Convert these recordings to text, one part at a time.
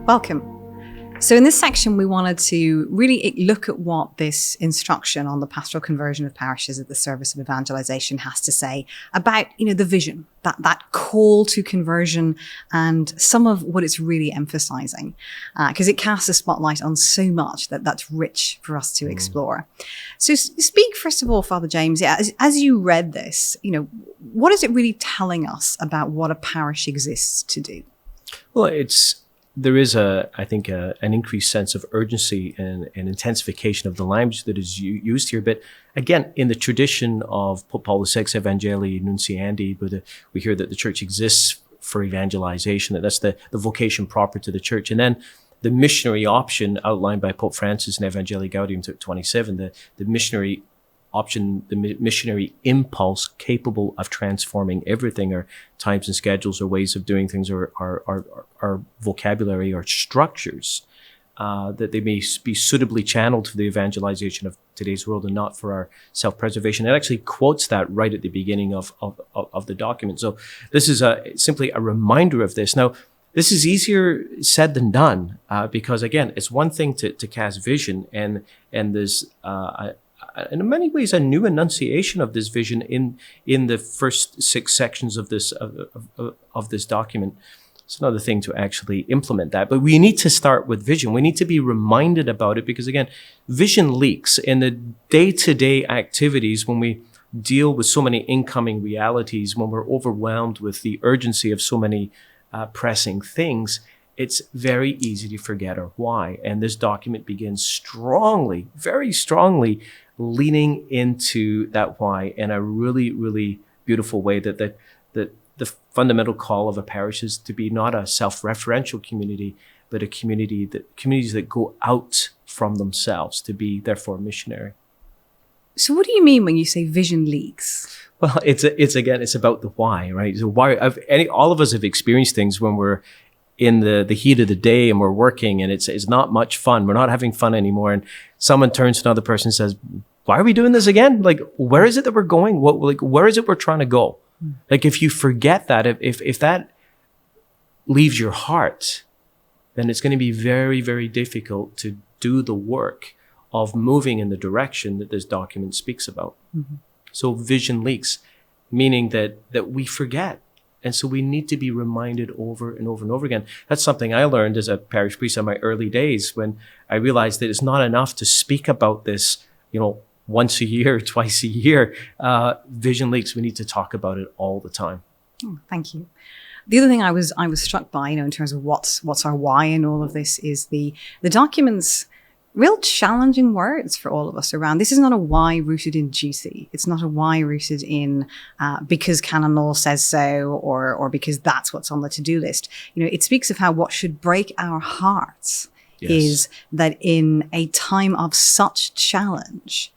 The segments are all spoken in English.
Welcome. So in this section, we wanted to really look at what this instruction on the pastoral conversion of parishes at the service of evangelization has to say about, the vision, that call to conversion and some of what it's really emphasizing, because it casts a spotlight on so much that's rich for us to explore. So speak, first of all, Father James, as you read this, what is it really telling us about what a parish exists to do? Well, there is, I think, an increased sense of urgency and intensification of the language that is used here. But again, in the tradition of Pope Paul VI, Evangelii Nunciandi, we hear that the church exists for evangelization, that's the vocation proper to the church. And then the missionary option outlined by Pope Francis in Evangelii Gaudium 27, the missionary option, the missionary impulse capable of transforming everything, or times and schedules or ways of doing things, or vocabulary or structures, that they may be suitably channeled for the evangelization of today's world and not for our self-preservation. It actually quotes that right at the beginning of the document. So this is simply a reminder of this. Now, this is easier said than done, because again, it's one thing to cast vision, and there's in many ways a new enunciation of this vision in the first 6 sections of this document. It's another thing to actually implement that, but we need to start with vision. We need to be reminded about it, because again, vision leaks in the day-to-day activities when we deal with so many incoming realities, when we're overwhelmed with the urgency of so many pressing things. It's very easy to forget our why. And this document begins strongly, very strongly, leaning into that why in a really, really beautiful way, that the fundamental call of a parish is to be not a self-referential community, but communities that go out from themselves, to be therefore missionary. So what do you mean when you say vision leaks? Well, it's about the why, right? So why all of us have experienced things when we're in the heat of the day and we're working and it's not much fun. We're not having fun anymore. And someone turns to another person and says, why are we doing this again? Like, where is it that we're going? Where is it we're trying to go? Like, if you forget that, if that leaves your heart, then it's going to be very, very difficult to do the work of moving in the direction that this document speaks about. Mm-hmm. So vision leaks, meaning that we forget. And so we need to be reminded over and over and over again. That's something I learned as a parish priest in my early days, when I realized that it's not enough to speak about this, once a year, twice a year. Vision leaks. We need to talk about it all the time. Oh, thank you. The other thing I was struck by, in terms of what's our why in all of this, is the document's real challenging words for all of us around. This is not a why rooted in duty. It's not a why rooted in because canon law says so, or because that's what's on the to-do list. It speaks of how what should break our hearts is that in a time of such challenge,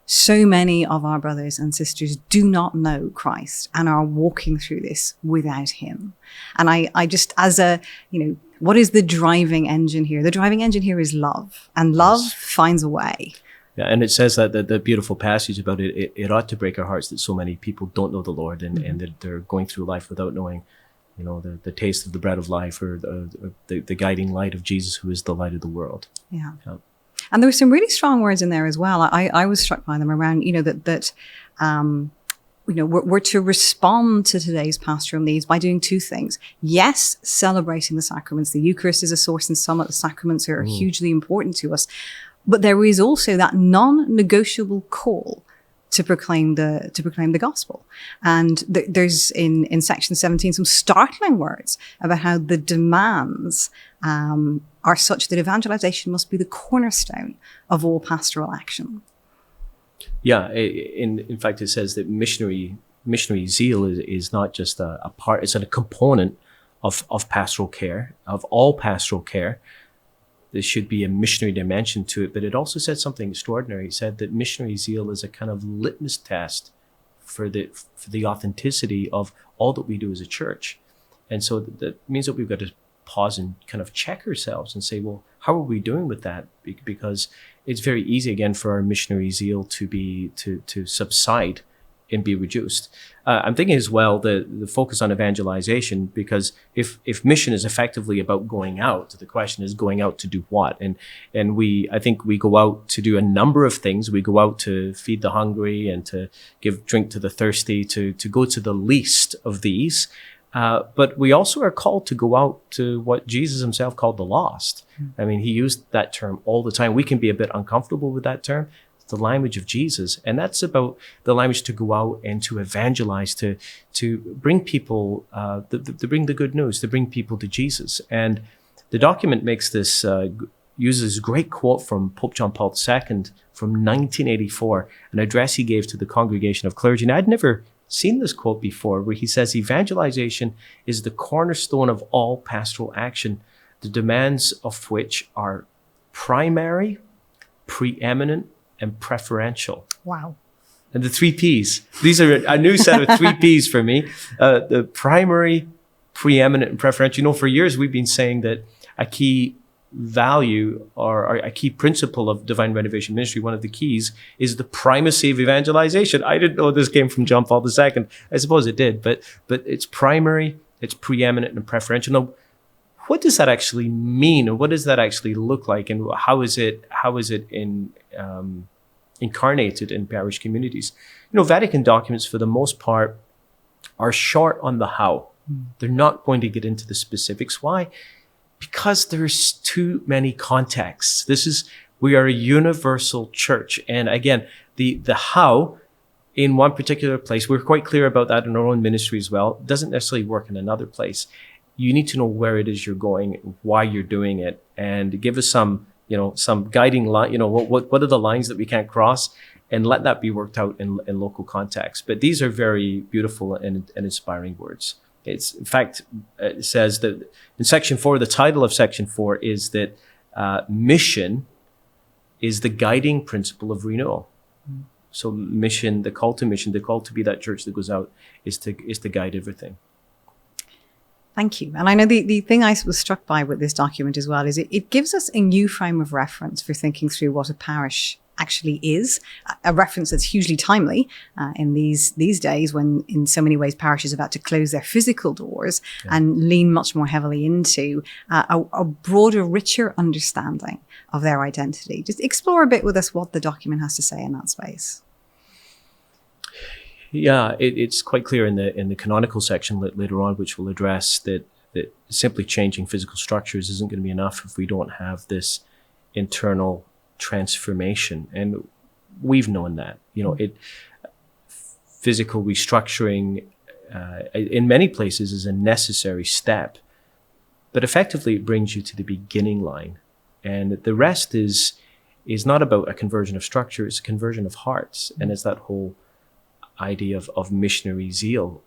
so many of our brothers and sisters do not know Christ and are walking through this without him. And I just, as what is the driving engine here? The driving engine here is love, and love finds a way. Yeah, and it says that the beautiful passage about it ought to break our hearts that so many people don't know the Lord, and that they're going through life without knowing, the taste of the bread of life, or the guiding light of Jesus, who is the light of the world. Yeah. And there were some really strong words in there as well. I was struck by them around, we're to respond to today's pastoral needs by doing 2 things. Yes, celebrating the sacraments. The Eucharist is a source and summit. The sacraments are hugely important to us. But there is also that non-negotiable call to proclaim the gospel. And there's in section 17 some startling words about how the demands are such that evangelization must be the cornerstone of all pastoral action. Yeah, in fact, it says that missionary zeal is not just a part; it's a component of pastoral care, of all pastoral care. There should be a missionary dimension to it, but it also said something extraordinary. It said that missionary zeal is a kind of litmus test for the authenticity of all that we do as a church, and so that means that we've got to pause and kind of check ourselves and say, well, how are we doing with that? Because it's very easy, again, for our missionary zeal to subside and be reduced. I'm thinking as well the focus on evangelization, because if mission is effectively about going out, the question is going out to do what? And I think we go out to do a number of things. We go out to feed the hungry and to give drink to the thirsty, to go to the least of these. But we also are called to go out to what Jesus himself called the lost. I mean, he used that term all the time. We can be a bit uncomfortable with that term. It's the language of Jesus. And that's about the language to go out and to evangelize, to bring people, to bring the good news, to bring people to Jesus. And the document makes this, uses a great quote from Pope John Paul II from 1984, an address he gave to the congregation of clergy. And I'd never seen this quote before, where he says, evangelization is the cornerstone of all pastoral action, the demands of which are primary, preeminent, and preferential. Wow. And the 3 Ps. These are a new set of 3 Ps for me. The primary, preeminent, and preferential. You know, for years we've been saying that a key value or a key principle of divine renovation ministry, one of the keys, is the primacy of evangelization. I didn't know this came from John Paul II. I suppose it did, but it's primary, it's preeminent, and preferential. Now, what does that actually mean, or what does that actually look like, and how is it incarnated in parish communities? You know, Vatican documents, for the most part, are short on the how. They're not going to get into the specifics. Why? Because there's too many contexts. We are a universal church. And again, the how in one particular place, we're quite clear about that in our own ministry as well, doesn't necessarily work in another place. You need to know where it is you're going, why you're doing it, and give us some guiding line, what are the lines that we can't cross, and let that be worked out in local context. But these are very beautiful and inspiring words. It's, in fact, it says that in section 4, the title of section 4 is that mission is the guiding principle of renewal. So mission, the call to mission, the call to be that church that goes out is to guide everything. Thank you. And I know the thing I was struck by with this document as well is it gives us a new frame of reference for thinking through what a parish actually is, a reference that's hugely timely in these days when in so many ways parishes are about to close their physical doors and lean much more heavily into a broader, richer understanding of their identity. Just explore a bit with us what the document has to say in that space. Yeah, it's quite clear in the canonical section later on, which we'll address, that simply changing physical structures isn't going to be enough if we don't have this internal transformation. And we've known that, physical restructuring in many places is a necessary step, but effectively it brings you to the beginning line. And the rest is not about a conversion of structure, it's a conversion of hearts. And it's that whole idea of missionary zeal.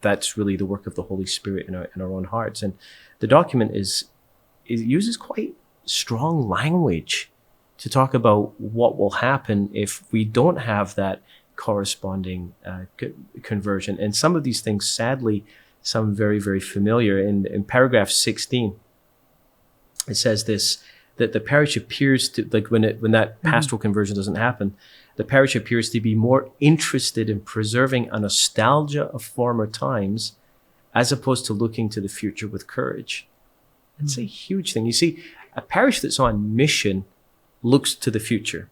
That's really the work of the Holy Spirit in our own hearts. And the document uses quite strong language to talk about what will happen if we don't have that corresponding conversion. And some of these things, sadly, sound very, very familiar. In paragraph 16, it says this, that the parish appears to, when that pastoral conversion doesn't happen, the parish appears to be more interested in preserving a nostalgia of former times as opposed to looking to the future with courage. It's a huge thing. You see, a parish that's on mission looks to the future.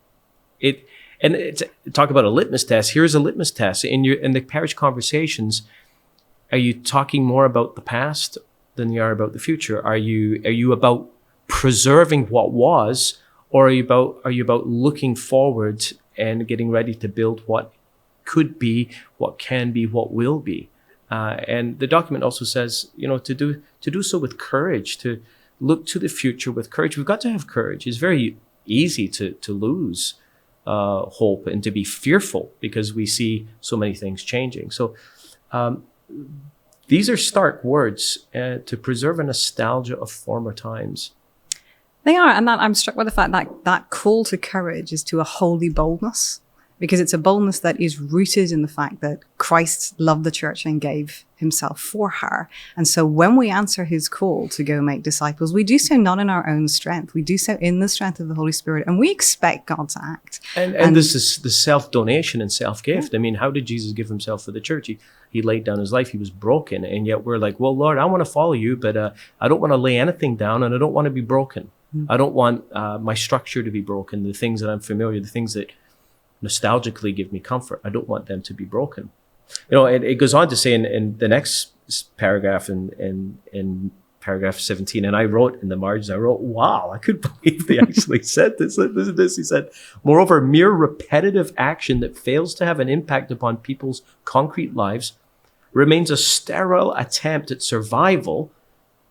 Talk about a litmus test. Here's a litmus test. In the parish conversations, are you talking more about the past than you are about the future? Are you about preserving what was, or are you about looking forward and getting ready to build what could be, what can be, what will be? And the document also says, to do so with courage, to look to the future with courage. We've got to have courage. It's very easy to lose hope and to be fearful because we see so many things changing. So these are stark words, to preserve a nostalgia of former times. They are, and that I'm struck by the fact that call to courage is to a holy boldness. because it's a boldness that is rooted in the fact that Christ loved the church and gave himself for her. And so when we answer his call to go make disciples, we do so not in our own strength. We do so in the strength of the Holy Spirit, and we expect God to act. And this is the self-donation and self-gift. I mean, how did Jesus give himself for the church? He laid down his life. He was broken. And yet we're like, well, Lord, I want to follow you, but I don't want to lay anything down, and I don't want to be broken. I don't want my structure to be broken, the things that I'm familiar, the things that nostalgically give me comfort. I don't want them to be broken. You know, it goes on to say in the next paragraph, in paragraph 17, and I wrote in the margins, wow, I couldn't believe they actually said this. Listen to this. He said, moreover, mere repetitive action that fails to have an impact upon people's concrete lives remains a sterile attempt at survival,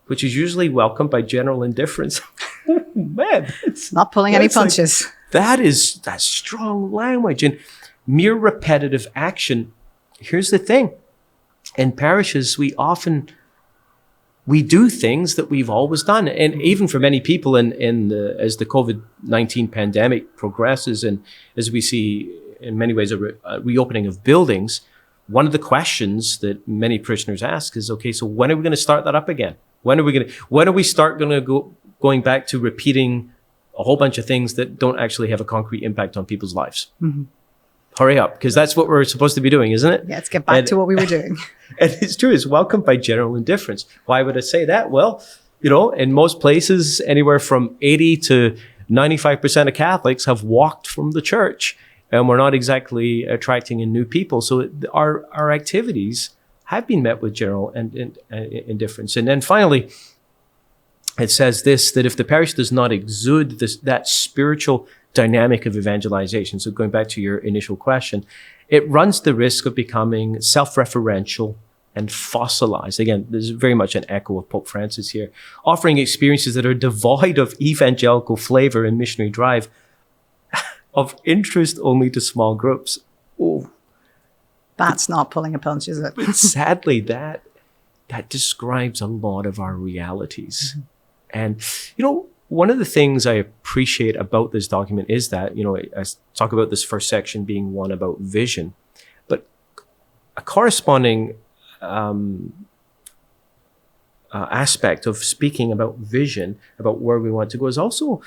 which is usually welcomed by general indifference. Oh, man. Not pulling any punches. That's strong language. And mere repetitive action. Here's the thing. In parishes, we do things that we've always done. And even for many people as the COVID-19 pandemic progresses, and as we see in many ways a reopening of buildings, one of the questions that many parishioners ask is, okay, so when are we going to start that up again? When are we going back to repeating a whole bunch of things that don't actually have a concrete impact on people's lives? Mm-hmm. Hurry up, because that's what we're supposed to be doing, isn't it? Yeah, let's get back to what we were doing. And it's true, it's welcomed by general indifference. Why would I say that? Well, you know, in most places, anywhere from 80 to 95% of Catholics have walked from the church, and we're not exactly attracting in new people. So our activities have been met with general indifference. And then finally, it says this, that if the parish does not exude that spiritual dynamic of evangelization, so going back to your initial question, it runs the risk of becoming self-referential and fossilized. Again, this is very much an echo of Pope Francis here, offering experiences that are devoid of evangelical flavor and missionary drive, of interest only to small groups. Oh, that's not pulling a punch, is it? But sadly, that describes a lot of our realities. Mm-hmm. And, you know, one of the things I appreciate about this document is that, you know, I talk about this first section being one about vision, but a corresponding aspect of speaking about vision, about where we want to go, is also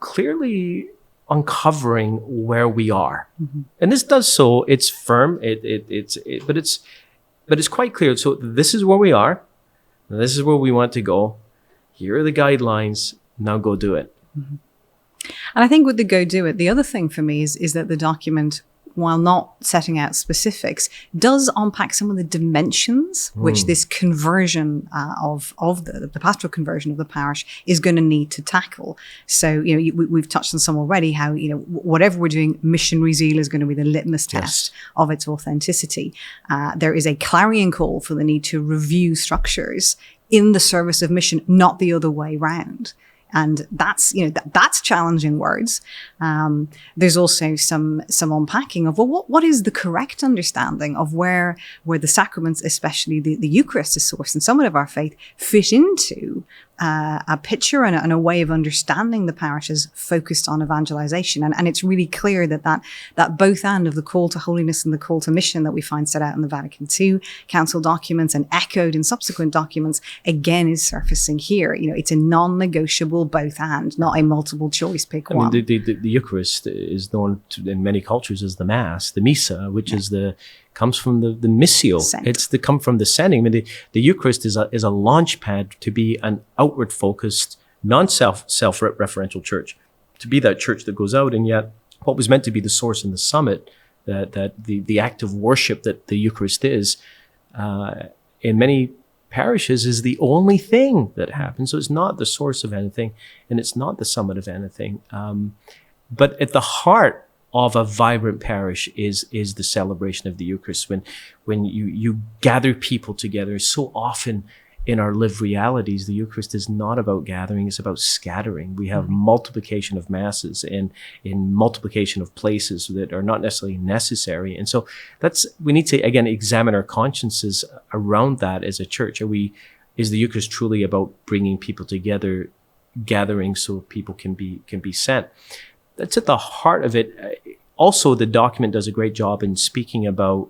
clearly uncovering where we are. Mm-hmm. And this does so, it's firm, but it's quite clear. So this is where we are, and this is where we want to go. Here are the guidelines. Now go do it. Mm-hmm. And I think with the go do it, the other thing for me is that the document, while not setting out specifics, does unpack some of the dimensions which this conversion of the pastoral conversion of the parish is going to need to tackle. So, you know, we've touched on some already, how, you know, whatever we're doing, missionary zeal is going to be the litmus test of its authenticity. There is a clarion call for the need to review structures in the service of mission, not the other way round. And that's, you know, that's challenging words. There's also some unpacking of, well, what is the correct understanding of where the sacraments, especially the Eucharist, is sourced, and somewhat of our faith fit into a picture and a way of understanding the parishes focused on evangelization. And it's really clear that both end of the call to holiness and the call to mission that we find set out in the Vatican II Council documents and echoed in subsequent documents, again, is surfacing here. You know, it's a non-negotiable both and, not a multiple choice pick one. I mean, the Eucharist is known in many cultures as the Mass, the Missa, which is comes from the missio. Sent. It's come from the sending. I mean, the Eucharist is a launch pad to be an outward focused, self-referential church, to be that church that goes out. And yet what was meant to be the source and the summit, that the act of worship that the Eucharist is, in many parishes is the only thing that happens. So it's not the source of anything, and it's not the summit of anything. But at the heart of a vibrant parish is the celebration of the Eucharist. When you gather people together, so often in our lived realities, the Eucharist is not about gathering, it's about scattering. We have multiplication of masses and in multiplication of places that are not necessarily necessary. And so we need to, again, examine our consciences around that as a church. Is the Eucharist truly about bringing people together, gathering so people can be sent? That's at the heart of it. also, the document does a great job in speaking about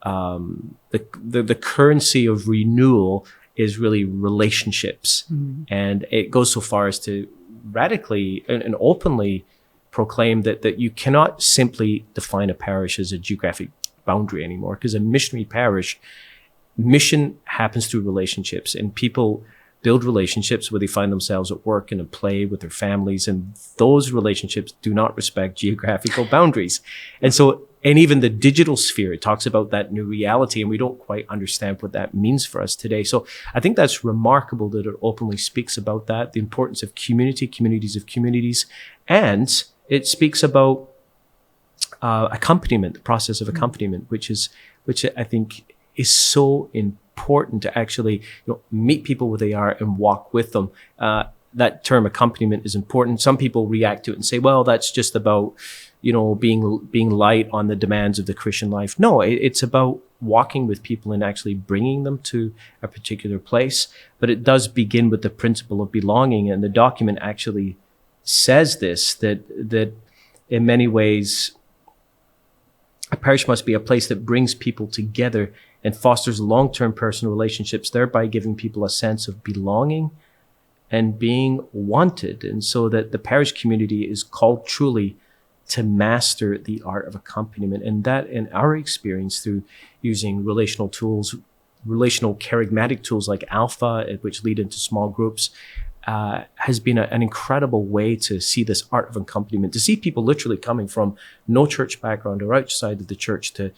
the currency of renewal is really relationships. And it goes so far as to radically and openly proclaim that you cannot simply define a parish as a geographic boundary anymore, because a missionary parish, mission happens through relationships, and people build relationships where they find themselves at work and at play with their families, and those relationships do not respect geographical boundaries. And even the digital sphere, it talks about that new reality, and we don't quite understand what that means for us today. So I think that's remarkable that it openly speaks about that, the importance of community, communities of communities, and it speaks about accompaniment, the process of accompaniment, which I think is so important to actually meet people where they are and walk with them. That term accompaniment is important. Some people react to it and say, well, that's just about being light on the demands of the Christian life. No, it's about walking with people and actually bringing them to a particular place. But it does begin with the principle of belonging, and the document actually says this, that in many ways a parish must be a place that brings people together and fosters long-term personal relationships, thereby giving people a sense of belonging and being wanted. And so that the parish community is called truly to master the art of accompaniment. And that, in our experience, through using relational tools, relational charismatic tools like Alpha, which lead into small groups, has been an incredible way to see this art of accompaniment, to see people literally coming from no church background or outside of the church to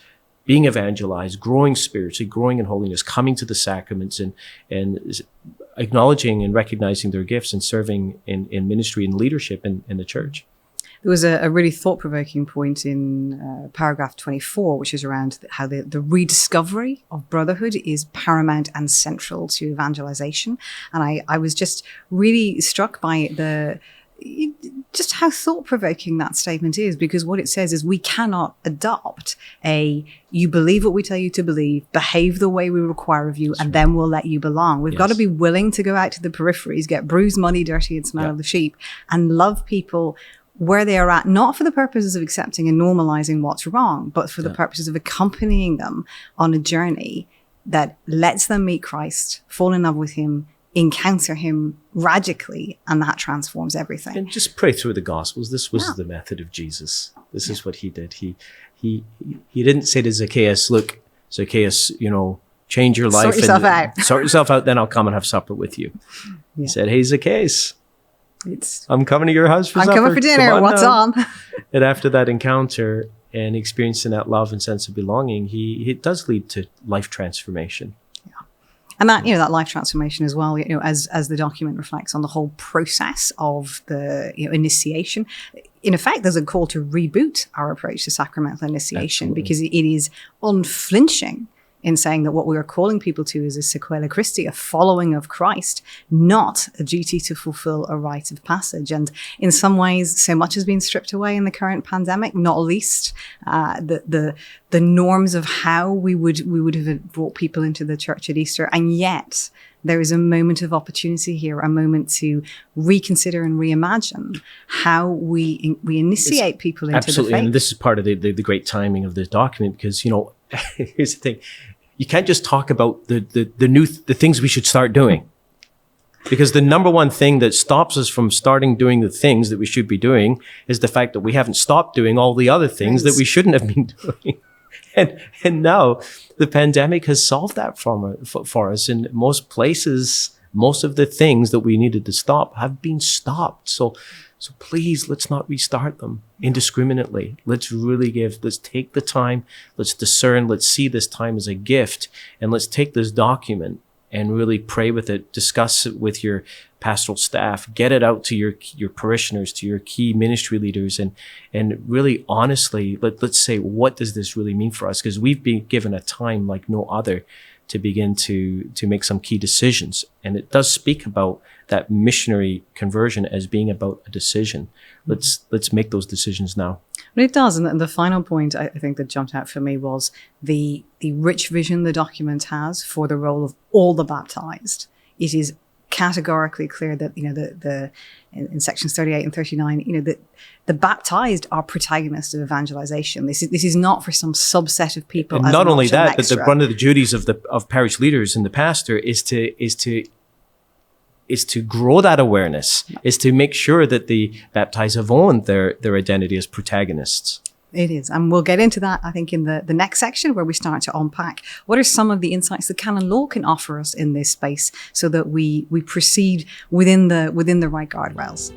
being evangelized, growing spiritually, growing in holiness, coming to the sacraments, and acknowledging and recognizing their gifts and serving in ministry and leadership in the church. There was a really thought-provoking point in paragraph 24, which is around how the rediscovery of brotherhood is paramount and central to evangelization. And I was just really struck by just how thought-provoking that statement is, because what it says is we cannot adopt you believe what we tell you to believe, behave the way we require of you, and then we'll let you belong. We've got to be willing to go out to the peripheries, get bruised, muddy, dirty, and smell of the sheep, and love people where they are at, not for the purposes of accepting and normalizing what's wrong, but for the purposes of accompanying them on a journey that lets them meet Christ, fall in love with him, encounter him radically, and that transforms everything. And just pray through the Gospels. This was the method of Jesus. This is what he did. He didn't say to Zacchaeus, look, Zacchaeus, change your life. Sort yourself out. Sort yourself out, then I'll come and have supper with you. He said, hey, Zacchaeus, I'm coming to your house for supper. I'm coming for dinner. What's on? And after that encounter and experiencing that love and sense of belonging, it does lead to life transformation. And that, that life transformation as well, as the document reflects on the whole process of the initiation. In effect, there's a call to reboot our approach to sacramental initiation. Absolutely. Because it is unflinching in saying that what we are calling people to is a sequela Christi, a following of Christ, not a duty to fulfill a rite of passage. And in some ways, so much has been stripped away in the current pandemic, not least the norms of how we would have brought people into the church at Easter. And yet there is a moment of opportunity here, a moment to reconsider and reimagine how we initiate people into the faith. Absolutely, and this is part of the great timing of this document, because, here's the thing. You can't just talk about the things we should start doing, because the number one thing that stops us from starting doing the things that we should be doing is the fact that we haven't stopped doing all the other things that we shouldn't have been doing. And now the pandemic has solved that for us. In most places, most of the things that we needed to stop have been stopped. So please, let's not restart them indiscriminately. Let's take the time, let's discern, let's see this time as a gift, and let's take this document and really pray with it, discuss it with your pastoral staff, get it out to your parishioners, to your key ministry leaders, and really honestly, let's say, what does this really mean for us? Because we've been given a time like no other to begin to make some key decisions. And it does speak about that missionary conversion as being about a decision. Let's make those decisions now. Well, it does. And the final point I think that jumped out for me was the rich vision the document has for the role of all the baptized. It is categorically clear that, in sections 38 and 39, that the baptized are protagonists of evangelization. This is not for some subset of people. And as not an only optional that, but extra. one of the duties of parish leaders and the pastor is to grow that awareness, is to make sure that the baptized have owned their identity as protagonists. It is. And we'll get into that, I think, in the next section, where we start to unpack what are some of the insights that canon law can offer us in this space, so that we proceed within the right guardrails.